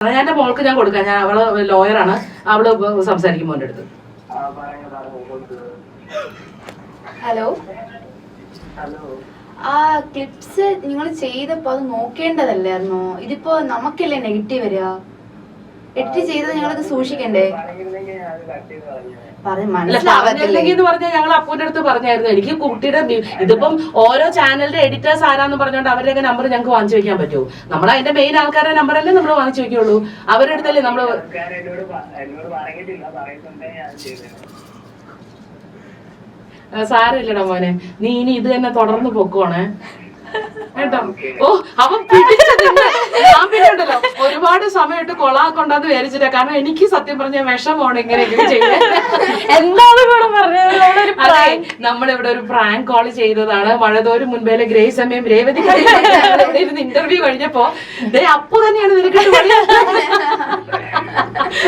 ഞാൻ എന്റെ മോൾക്ക് ഞാൻ കൊടുക്കാം. ഞാൻ അവള് ലോയറാണ്, അവള് സംസാരിക്കും മോന്റെ അടുത്ത്. ഹലോ, ആ ക്ലിപ്സ് നിങ്ങൾ ചെയ്തപ്പോ അത് നോക്കേണ്ടതല്ലായിരുന്നോ? ഇതിപ്പോ നമുക്കല്ലേ നെഗറ്റീവ് വരിക. എഡിറ്റ് ചെയ്തത് ഞങ്ങളത് സൂക്ഷിക്കണ്ടേ? മനസ്സിലാവത്തില്ലെങ്കിൽ പറഞ്ഞാൽ ഞങ്ങൾ അപ്പൂന്റെ അടുത്ത് പറഞ്ഞായിരുന്നു. എനിക്ക് കുട്ടിയുടെ ഇതിപ്പം ഓരോ ചാനലിന്റെ എഡിറ്റേഴ്സ് ആരാന്ന് പറഞ്ഞോണ്ട് അവരുടെയൊക്കെ നമ്പർ ഞങ്ങൾക്ക് വാങ്ങിച്ചു വെക്കാൻ പറ്റുമോ? നമ്മൾ അതിന്റെ മെയിൻ ആൾക്കാരുടെ നമ്പറല്ലേ നമ്മൾ വാങ്ങിച്ചു വെക്കുള്ളൂ. അവരുടെ അടുത്തല്ലേ നമ്മള്. സാരമില്ലടാ മോനെ, നീ ഇനി ഇത് തന്നെ തുടർന്ന് പൊക്കുവാണേ കേട്ടോ. ഓ അവൻ ഞാൻ പിന്നെയുണ്ടല്ലോ ഒരുപാട് സമയമായിട്ട് കൊളാക്കൊണ്ടാന്ന് വിചാരിച്ചില്ല. കാരണം എനിക്ക് സത്യം പറഞ്ഞ വിഷമാണ് ഇങ്ങനെയൊക്കെ ചെയ്യുന്നത്. എന്താണ് കൂടെ പറഞ്ഞത്? അതെ, നമ്മളിവിടെ ഒരു പ്രാങ്ക് കോൾ ചെയ്തതാണ്. മഴതോരും മുൻപേലെ ഗ്രേസ് അമ്മയും രേവതി ഇവിടെ ഇരുന്ന് ഇന്റർവ്യൂ കഴിഞ്ഞപ്പോ അപ്പു തന്നെയാണ് നിനക്ക്